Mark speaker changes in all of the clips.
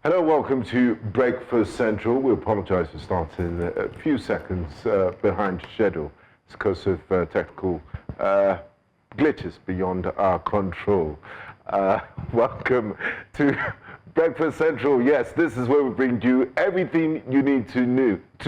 Speaker 1: Hello, welcome to Breakfast Central. We apologize for starting a few seconds behind schedule. It's because of technical glitches beyond our control. Welcome to Breakfast Central. Yes, this is where we bring you everything you need to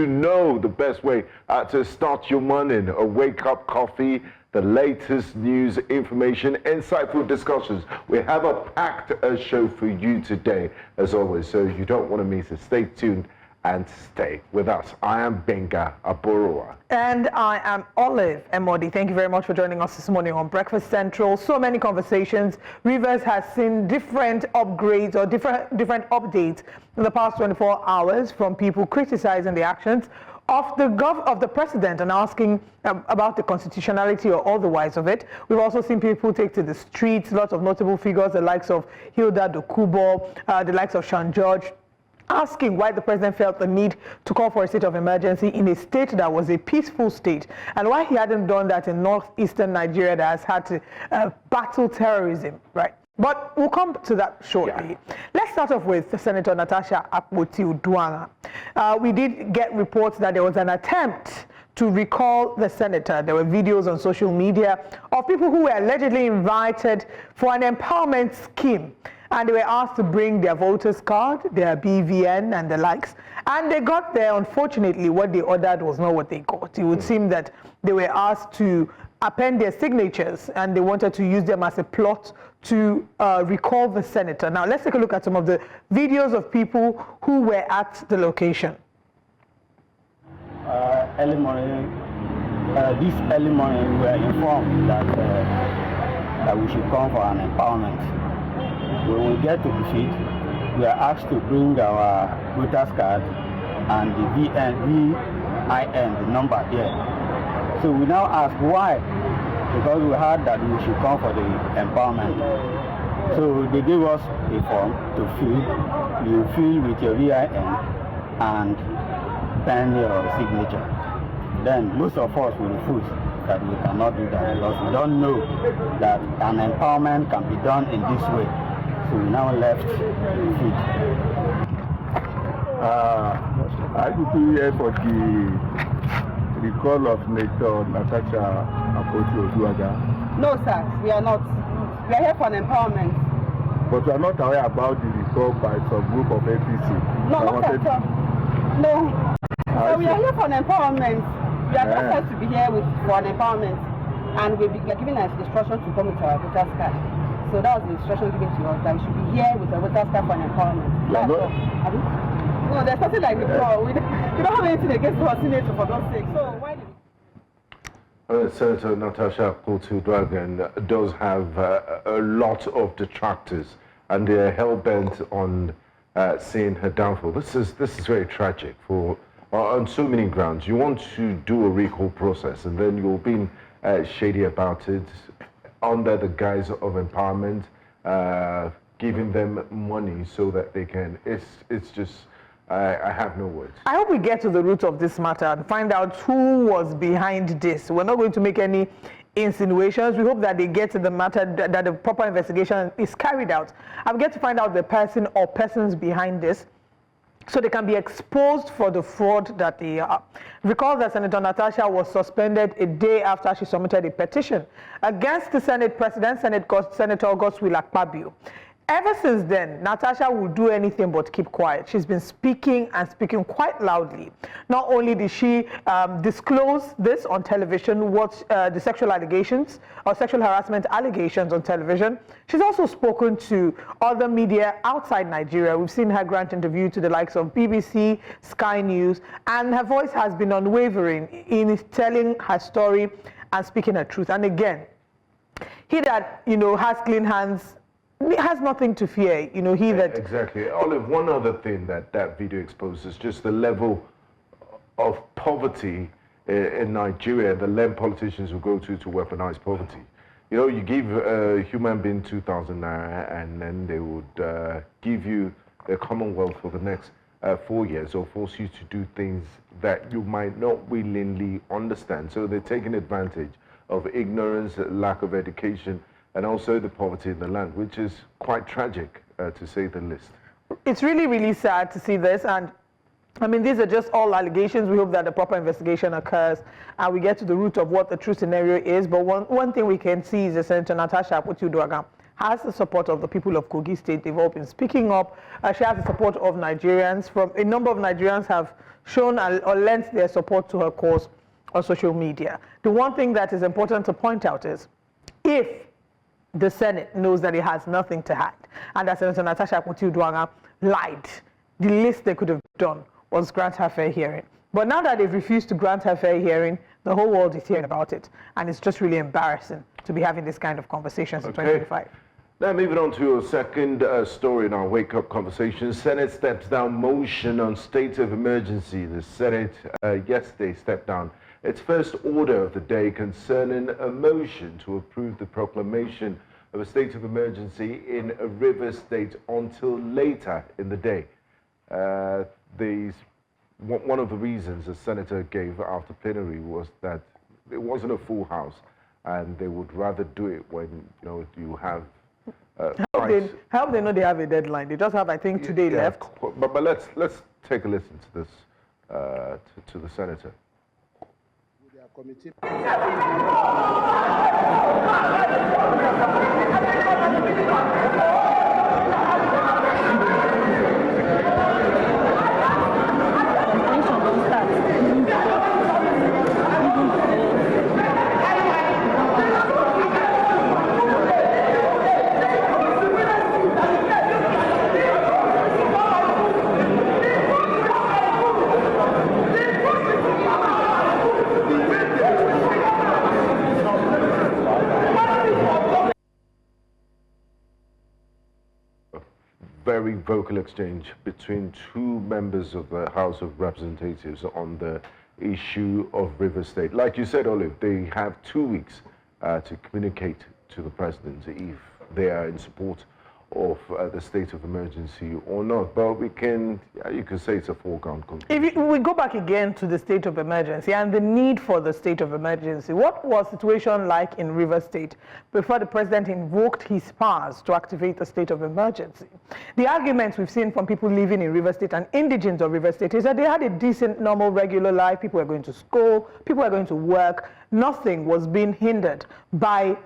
Speaker 1: know the best way to start your morning. A wake-up coffee, the latest news, information, insightful discussions. We have a packed show for you today, as always, so you don't want to miss it. Stay tuned and stay with us. I am Benga Aborua.
Speaker 2: And I am Olive Emodi. Thank you very much for joining us this morning on Breakfast Central. So many conversations. Rivers has seen different upgrades or different updates in the past 24 hours from people criticizing the actions of the president and asking about the constitutionality or otherwise of it. We've also seen people take to the streets, lots of notable figures, the likes of Hilda Dokubo, the likes of Sean George, asking why the president felt the need to call for a state of emergency in a state that was a peaceful state, and why he hadn't done that in northeastern Nigeria that has had to battle terrorism, right? But we'll come to that shortly. Yeah. Let's start off with Senator Natasha Akpoti-Uduaghan. We did get reports that there was an attempt to recall the senator. There were videos on social media of people who were allegedly invited for an empowerment scheme, and they were asked to bring their voters card, their BVN and the likes. And they got there. Unfortunately, what they ordered was not what they got. It would seem that they were asked to append their signatures, and they wanted to use them as a plot to recall the senator. Now, let's take a look at some of the videos of people who were at the location.
Speaker 3: Early morning, this early morning, we were informed that we should come for an empowerment. When we get to the field, we are asked to bring our voter's card and the VIN, the number here. So we now ask why, because we heard that we should come for the empowerment. So they gave us a form to fill. You fill with your VIN and pen your signature. Then most of us will refuse that we cannot do that because we don't know that an empowerment can be done in this way. So we now left the field.
Speaker 4: I could be here for the recall of Senator Natasha Akpoti-Uduaghan.
Speaker 5: No, sir, we are not. We are here for an empowerment.
Speaker 4: But we are not aware about the recall by some group of APC.
Speaker 5: No, not at all. No. So we are here for an empowerment. We are not supposed to be here for an empowerment. And we are given an instruction to come with our voter's card. So that was the instruction given to us, that we should be here with a voter's card for an empowerment. No, there's something like recall. We don't have anything against our senator, for God's sake. So why did
Speaker 1: Senator Natasha Akpoti-Uduaghan does have a lot of detractors, and they're hell-bent on seeing her downfall. This is very tragic for on so many grounds. You want to do a recall process, and then you're being shady about it under the guise of empowerment, giving them money so that they can. It's just. I have no words. I
Speaker 2: hope we get to the root of this matter and find out who was behind this. We're not going to make any insinuations. We hope that they get to the matter, that the proper investigation is carried out. I'll get to find out the person or persons behind this, so they can be exposed for the fraud that they are. Recall that Senator Natasha was suspended a day after she submitted a petition against the Senate President, Senator Godswill Akpabio. Ever since then, Natasha will do anything but keep quiet. She's been speaking and speaking quite loudly. Not only did she disclose this on television, what the sexual allegations or sexual harassment allegations on television, she's also spoken to other media outside Nigeria. We've seen her grant interview to the likes of BBC, Sky News, and her voice has been unwavering in telling her story and speaking her truth. And again, he that, has clean hands, he has nothing to fear, he that...
Speaker 1: Exactly. Olive, one other thing that video exposes, just the level of poverty in Nigeria, the level politicians will go to weaponize poverty. You give a human being 2,000 naira, and then they would give you the Commonwealth for the next 4 years, or force you to do things that you might not willingly understand. So they're taking advantage of ignorance, lack of education, and also the poverty in the land, which is quite tragic, to say the least.
Speaker 2: It's really, really sad to see this, and I mean, these are just all allegations. We hope that a proper investigation occurs and we get to the root of what the true scenario is. But one thing we can see is that Senator Natasha Akpoti-Uduaghan has the support of the people of Kogi State. They've all been speaking up. She has the support of Nigerians. A number of Nigerians have shown or lent their support to her cause on social media. The one thing that is important to point out is if the Senate knows that it has nothing to hide and that Senator Natasha Akpoti-Uduaghan lied, the least they could have done was grant her fair hearing. But now that they've refused to grant her fair hearing, the whole world is hearing about it. And it's just really embarrassing to be having this kind of conversations in 2025.
Speaker 1: Now moving on to your second story in our wake-up conversation. Senate steps down motion on state of emergency. The Senate yesterday stepped down its first order of the day concerning a motion to approve the proclamation of a state of emergency in a river state until later in the day. One of the reasons the senator gave after plenary was that it wasn't a full house, and they would rather do it when you have.
Speaker 2: How they know they have a deadline? They just have, I think, today left.
Speaker 1: But let's take a listen to this to the senator. Very vocal exchange between two members of the House of Representatives on the issue of River State. Like you said, Olive, they have 2 weeks to communicate to the president if they are in support of the state of emergency or not. But you can say it's a foregone conclusion.
Speaker 2: If we go back again to the state of emergency and the need for the state of emergency, what was the situation like in River State before the president invoked his powers to activate the state of emergency? The arguments we've seen from people living in River State and indigents of River State is that they had a decent, normal, regular life. People were going to school, people were going to work. Nothing was being hindered by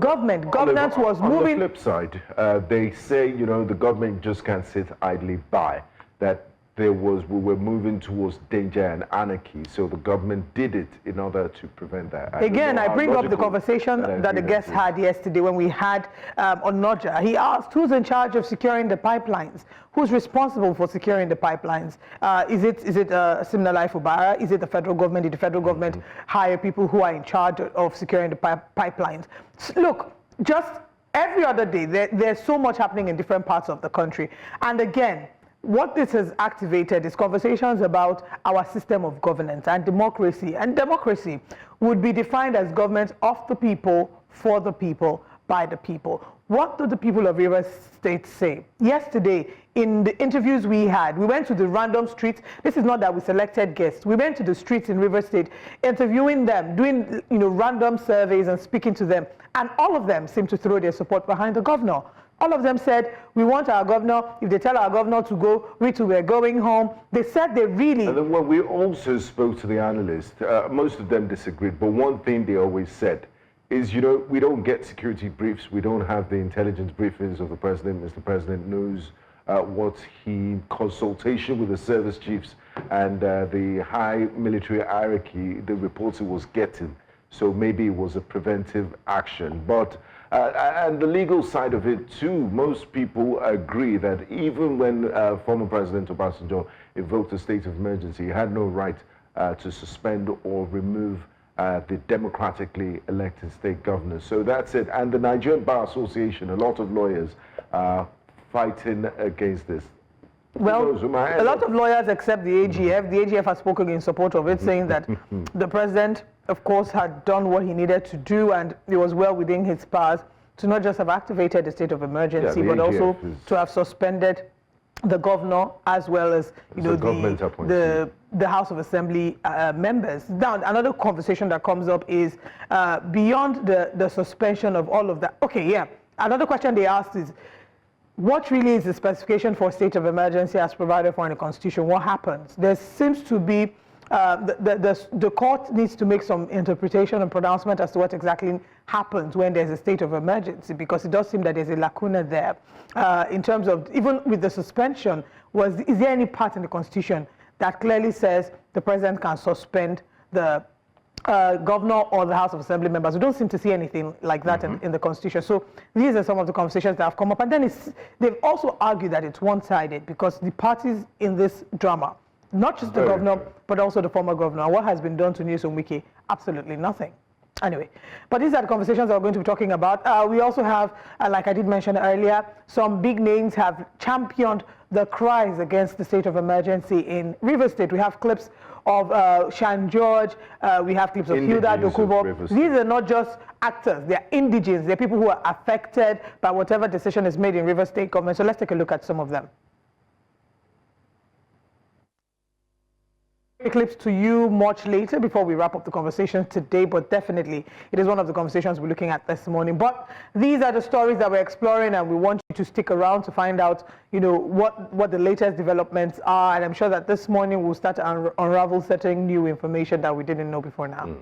Speaker 2: government. Governance was moving.
Speaker 1: On the flip side, they say, the government just can't sit idly by. That we were moving towards danger and anarchy, so the government did it in order to prevent that.
Speaker 2: Again, I bring up the conversation that the guest had yesterday when we had Onoja. He asked, who's in charge of securing the pipelines? Who's responsible for securing the pipelines? Is it Simna Lai Fubara? Is it the federal government? Did the federal government hire people who are in charge of securing the pipelines? Look, just every other day, there's so much happening in different parts of the country. And again, what this has activated is conversations about our system of governance and democracy. And democracy would be defined as government of the people, for the people, by the people. What do the people of River State say? Yesterday, in the interviews we had, we went to the random streets. This is not that we selected guests. We went to the streets in River State, interviewing them, doing random surveys and speaking to them. And all of them seemed to throw their support behind the governor. All of them said, we want our governor. If they tell our governor to go, we too were going home. They said they really...
Speaker 1: And then when we also spoke to the analysts, most of them disagreed. But one thing they always said is, we don't get security briefs. We don't have the intelligence briefings of the president. Mr. President knows what in consultation with the service chiefs and the high military hierarchy, the reports he was getting. So maybe it was a preventive action. But and the legal side of it too, most people agree that even when former President Obasanjo invoked a state of emergency, he had no right to suspend or remove the democratically elected state governors. So that's it. And the Nigerian Bar Association, a lot of lawyers are fighting against this.
Speaker 2: Well, a lot of lawyers except the AGF. The AGF has spoken in support of it, saying that the president, of course, had done what he needed to do, and it was well within his powers to not just have activated the state of emergency, but also to have suspended the governor as well as the House of Assembly members. Now, another conversation that comes up is beyond the suspension of all of that. Okay, yeah. Another question they asked is, what really is the specification for state of emergency as provided for in the Constitution? What happens? There seems to be, the court needs to make some interpretation and pronouncement as to what exactly happens when there's a state of emergency, because it does seem that there's a lacuna there in terms of, even with the suspension, is there any part in the Constitution that clearly says the president can suspend the governor or the House of Assembly members? We don't seem to see anything like that in the Constitution. So these are some of the conversations that have come up. And then they've also argued that it's one-sided because the parties in this drama, not just the governor, but also the former governor. What has been done to Nyesom Wike? Absolutely nothing. Anyway, but these are the conversations that we're going to be talking about. We also have, like I did mention earlier, some big names have championed the cries against the state of emergency in Rivers State. We have clips of Shan George, we have clips of Hilda Dokubo. These are not just actors, they're indigents, they're people who are affected by whatever decision is made in Rivers State government. So let's take a look at some of them. Clips to you much later before we wrap up the conversation today, but definitely it is one of the conversations we're looking at this morning. But these are the stories that we're exploring, and we want you to stick around to find out, you know, what the latest developments are. And I'm sure that this morning we'll start to unravel certain new information that we didn't know before now.